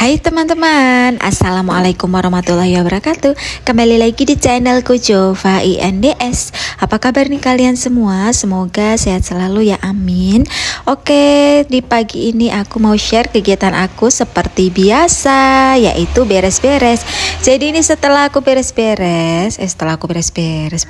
Hai teman-teman, Assalamualaikum warahmatullahi wabarakatuh. Kembali lagi di channelku Jova INDS. Apa kabar nih kalian semua? Semoga sehat selalu ya, amin. Oke, di pagi ini aku mau share kegiatan aku seperti biasa, yaitu beres-beres. Jadi ini setelah aku beres-beres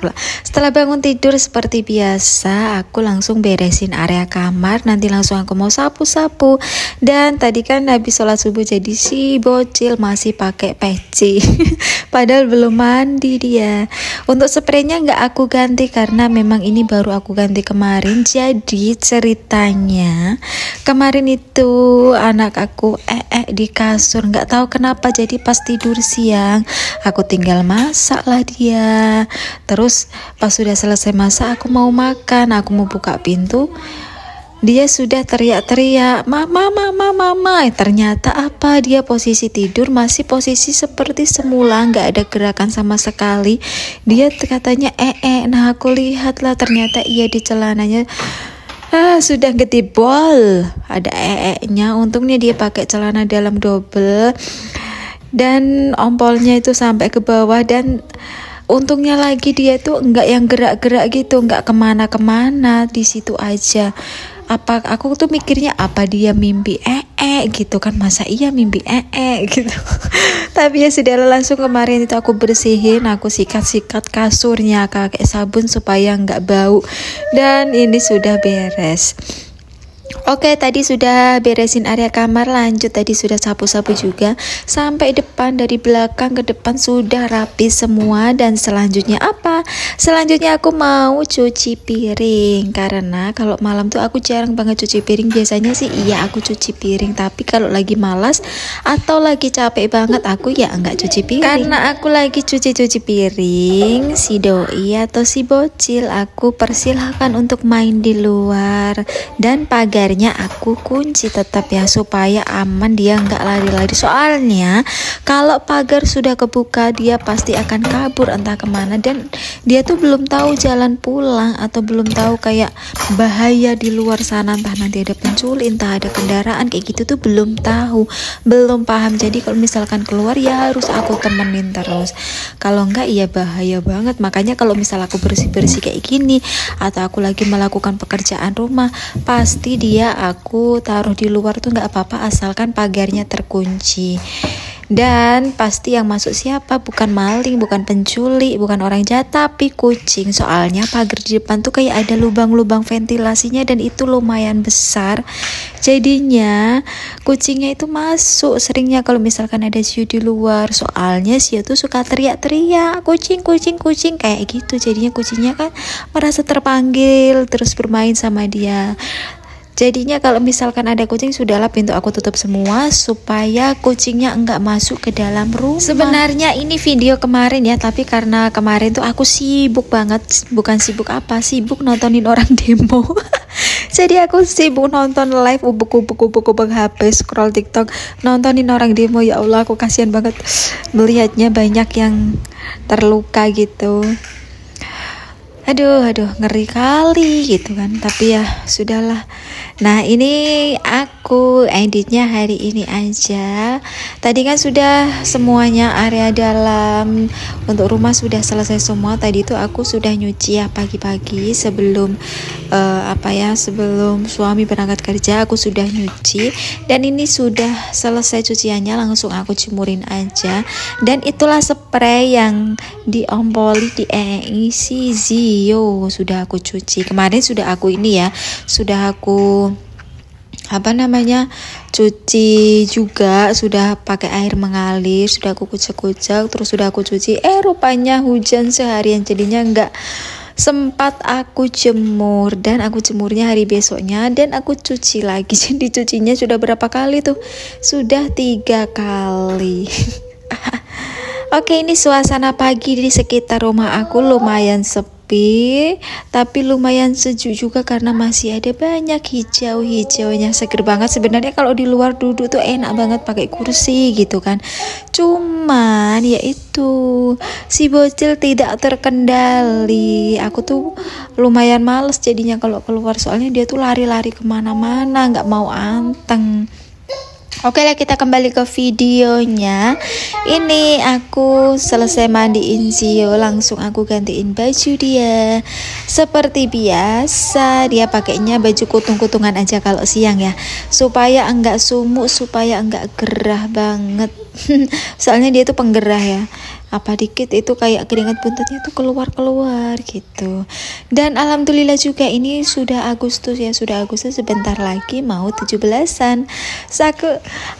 pula. Setelah bangun tidur seperti biasa, aku langsung beresin area kamar. Nanti langsung aku mau sapu-sapu. Dan tadi kan habis sholat subuh, jadi si bocil masih pakai peci padahal belum mandi dia. Untuk spraynya nggak aku ganti karena memang ini baru aku ganti kemarin. Jadi ceritanya kemarin itu anak aku di kasur, nggak tahu kenapa, jadi pas tidur siang aku tinggal masak lah dia. Terus pas sudah selesai masak, aku mau makan, aku mau buka pintu, dia sudah teriak-teriak, mama. Ternyata apa? Dia posisi tidur masih posisi seperti semula, nggak ada gerakan sama sekali. Dia katanya nah aku lihatlah, ternyata iya di celananya sudah gede bol, ada nya. Untungnya dia pakai celana dalam double dan ompolnya itu sampai ke bawah, dan untungnya lagi dia tuh enggak yang gerak-gerak gitu, enggak kemana-kemana, di situ aja. Apa aku tuh mikirnya apa dia mimpi gitu kan, masa iya mimpi gitu. Tapi ya sudah, langsung kemarin itu aku bersihin, aku sikat-sikat kasurnya pakai sabun supaya enggak bau, dan ini sudah beres. Oke, tadi sudah beresin area kamar, lanjut tadi sudah sapu-sapu juga sampai depan, dari belakang ke depan sudah rapi semua. Dan selanjutnya apa? Selanjutnya aku mau cuci piring, karena kalau malam tuh aku jarang banget cuci piring. Biasanya sih iya aku cuci piring, tapi kalau lagi malas atau lagi capek banget aku ya enggak cuci piring. Karena aku lagi cuci piring, si doi atau si bocil aku persilahkan untuk main di luar, dan pagarnya aku kunci tetap ya supaya aman, dia nggak lari-lari. Soalnya kalau pagar sudah kebuka dia pasti akan kabur entah kemana, dan dia tuh belum tahu jalan pulang atau belum tahu kayak bahaya di luar sana, entah nanti ada penculik, entah ada kendaraan kayak gitu tuh belum tahu, belum paham. Jadi kalau misalkan keluar ya harus aku temenin terus, kalau enggak ya bahaya banget. Makanya kalau misal aku bersih-bersih kayak gini atau aku lagi melakukan pekerjaan rumah, pasti dia aku taruh di luar tuh nggak apa-apa asalkan pagarnya terkunci. Dan pasti yang masuk siapa? Bukan maling, bukan penculik, bukan orang jahat, tapi kucing. Soalnya pagar di depan tuh kayak ada lubang-lubang ventilasinya, dan itu lumayan besar. Jadinya kucingnya itu masuk seringnya kalau misalkan ada siu di luar. Soalnya siu tuh suka teriak-teriak, kucing kayak gitu. Jadinya kucingnya kan merasa terpanggil, terus bermain sama dia. Jadinya kalau misalkan ada kucing, sudahlah pintu aku tutup semua supaya kucingnya enggak masuk ke dalam rumah. Sebenarnya ini video kemarin ya, tapi karena kemarin tuh aku sibuk banget, bukan sibuk nontonin orang demo. Jadi aku sibuk nonton live, ubek HP, scroll TikTok, nontonin orang demo. Ya Allah, aku kasihan banget melihatnya, banyak yang terluka gitu. Aduh, ngeri kali gitu kan. Tapi ya sudahlah. Nah, ini aku editnya hari ini aja. Tadi kan sudah semuanya, area dalam untuk rumah sudah selesai semua. Tadi itu aku sudah nyuci ya pagi-pagi sebelum sebelum suami berangkat kerja, aku sudah nyuci. Dan ini sudah selesai cuciannya, langsung aku jemurin aja. Dan itulah spray yang diompoli di si Zio, sudah aku cuci. Kemarin sudah aku sudah aku cuci juga, sudah pakai air mengalir, sudah aku kucek-kucek, terus sudah aku cuci. Rupanya hujan seharian, jadinya nggak sempat aku jemur, dan aku jemurnya hari besoknya, dan aku cuci lagi. Jadi cucinya sudah berapa kali tuh? Sudah 3 kali. Oke, ini suasana pagi di sekitar rumah aku lumayan sepi, tapi lumayan sejuk juga karena masih ada banyak hijau-hijaunya, seger banget. Sebenarnya kalau di luar duduk tuh enak banget pakai kursi gitu kan. Cuman ya itu, si bocil tidak terkendali. Aku tuh lumayan males jadinya kalau keluar, soalnya dia tuh lari-lari kemana-mana, nggak mau anteng. Oke lah, kita kembali ke videonya. Ini aku selesai mandiin Zio, langsung aku gantiin baju dia. Seperti biasa, dia pakainya baju kutung-kutungan aja kalau siang ya, supaya enggak sumuk, supaya enggak gerah banget. Soalnya dia tuh penggerah ya, apa dikit itu kayak keringat buntutnya tuh keluar gitu. Dan alhamdulillah juga ini sudah Agustus ya, sudah Agustus, sebentar lagi mau 17-an. So,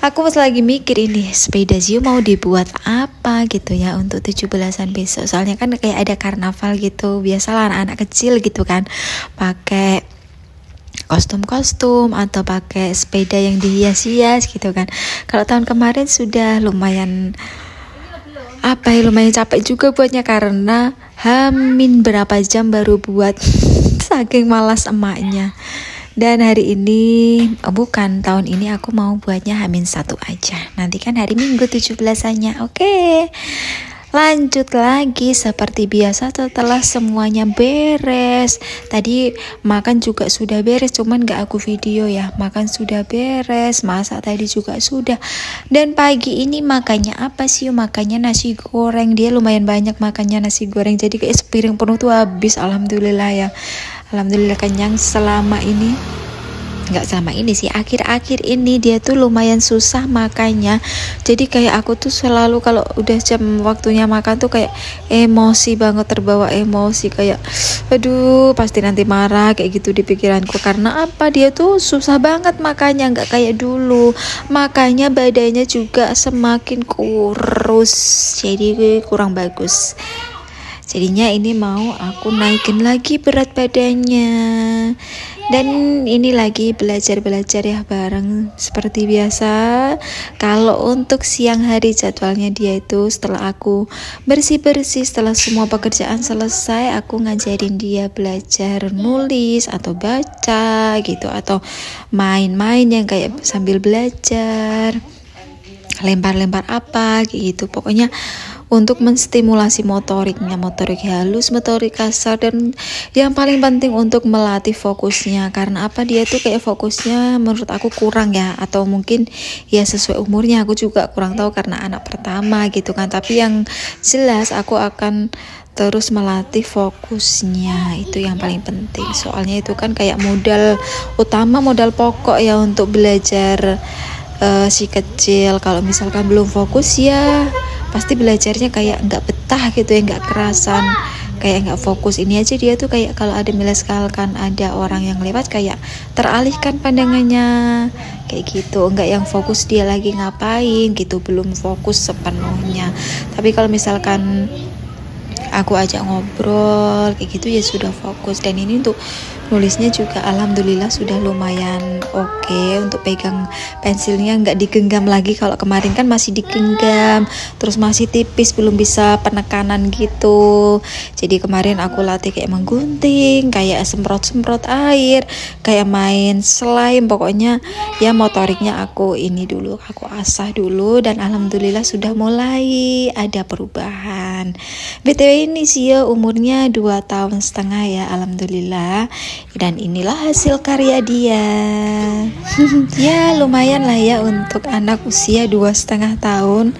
aku pas lagi mikir ini sepeda Zio mau dibuat apa gitu ya untuk 17-an besok. Soalnya kan kayak ada karnaval gitu, biasalah anak-anak kecil gitu kan pakai kostum-kostum atau pakai sepeda yang dihias-hias gitu kan. Kalau tahun kemarin sudah lumayan lumayan capek juga buatnya, karena hamin berapa jam baru buat saking malas emaknya. Dan hari ini bukan, tahun ini aku mau buatnya hamin 1 aja, nanti kan hari Minggu 17-annya. Oke, lanjut lagi seperti biasa setelah semuanya beres. Tadi makan juga sudah beres, cuman gak aku video ya. Makan sudah beres, masak tadi juga sudah. Dan pagi ini makannya apa sih? Makannya nasi goreng. Dia lumayan banyak makannya nasi goreng, jadi kayak sepiring penuh tuh habis. Alhamdulillah ya, alhamdulillah kenyang. Akhir-akhir ini dia tuh lumayan susah makannya. Jadi kayak aku tuh selalu kalau udah jam waktunya makan tuh kayak emosi banget, terbawa emosi, kayak aduh pasti nanti marah kayak gitu di pikiranku. Karena apa, dia tuh susah banget makannya, nggak kayak dulu. Makanya badannya juga semakin kurus, jadi kurang bagus. Jadinya ini mau aku naikin lagi berat badannya. Dan ini lagi belajar ya bareng seperti biasa. Kalau untuk siang hari jadwalnya dia itu setelah aku bersih-bersih, setelah semua pekerjaan selesai, aku ngajarin dia belajar nulis atau baca gitu, atau main-main yang kayak sambil belajar, lempar-lempar apa gitu. Pokoknya untuk menstimulasi motoriknya, motorik halus, motorik kasar, dan yang paling penting untuk melatih fokusnya. Karena apa, dia tuh kayak fokusnya menurut aku kurang ya, atau mungkin ya sesuai umurnya, aku juga kurang tahu karena anak pertama gitu kan. Tapi yang jelas aku akan terus melatih fokusnya, itu yang paling penting. Soalnya itu kan kayak modal utama, modal pokok ya untuk belajar si kecil. Kalau misalkan belum fokus ya pasti belajarnya kayak nggak betah gitu ya, nggak kerasan, kayak nggak fokus. Ini aja dia tuh kayak kalau ada misalkan ada orang yang lewat kayak teralihkan pandangannya kayak gitu, nggak yang fokus dia lagi ngapain gitu, belum fokus sepenuhnya. Tapi kalau misalkan aku ajak ngobrol kayak gitu ya sudah fokus. Dan ini untuk nulisnya juga alhamdulillah sudah lumayan oke. Untuk pegang pensilnya nggak digenggam lagi, kalau kemarin kan masih digenggam terus masih tipis, belum bisa penekanan gitu. Jadi kemarin aku latih kayak menggunting, kayak semprot-semprot air, kayak main slime. Pokoknya ya motoriknya aku ini dulu, aku asah dulu, dan alhamdulillah sudah mulai ada perubahan. BTW ini Zio umurnya 2,5 tahun ya, alhamdulillah. Dan inilah hasil karya dia. Ya lumayan lah ya untuk anak usia 2,5 tahun.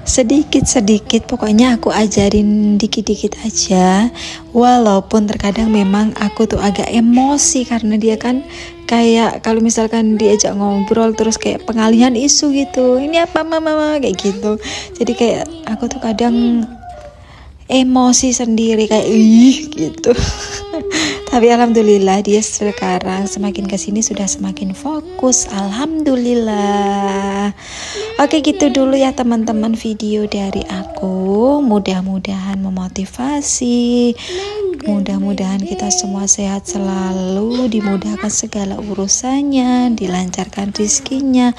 Sedikit-sedikit pokoknya aku ajarin dikit-dikit aja. Walaupun terkadang memang aku tuh agak emosi, karena dia kan kayak kalau misalkan diajak ngobrol terus kayak pengalihan isu gitu, ini apa mama kayak gitu. Jadi kayak aku tuh kadang emosi sendiri kayak gitu. Tapi alhamdulillah dia sekarang semakin kesini sudah semakin fokus, alhamdulillah. Oke gitu dulu ya teman-teman video dari aku, mudah-mudahan memotivasi, mudah-mudahan kita semua sehat selalu, dimudahkan segala urusannya, dilancarkan rezekinya,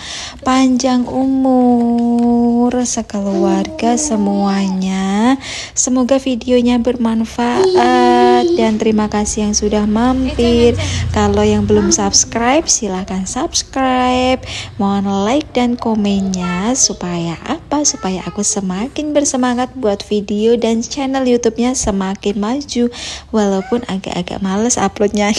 panjang umur sekeluarga semuanya. Semoga videonya bermanfaat, dan terima kasih yang sudah mampir. Kalau yang belum subscribe silahkan subscribe, mohon like dan komennya supaya apa, supaya aku semakin bersemangat buat video dan channel YouTube-nya semakin maju walaupun agak-agak males uploadnya.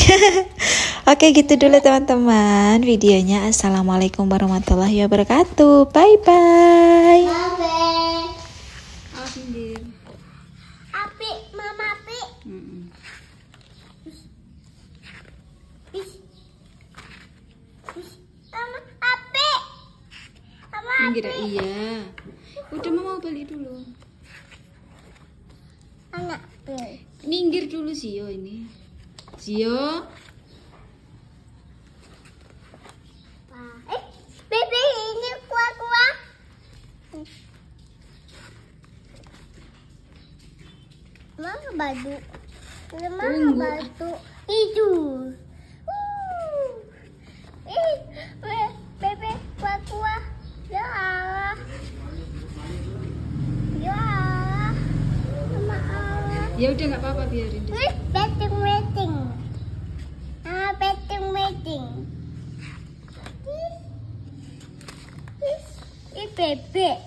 Oke, gitu dulu teman-teman videonya. Assalamualaikum warahmatullahi wabarakatuh. Bye bye. Api, mama api. Mama api. Mama api. Iya. Udah mau balik dulu. Anak api. Minggir dulu Zio ini. Zio. Bebe ini kuah-kuah. Mama batu. Mama batu. Itu. Bebe kuah-kuah. Ya Allah. Ya Allah. Mama Allah. Ya udah nggak apa-apa, biarin deh. Betting. Betting. Ini bebek.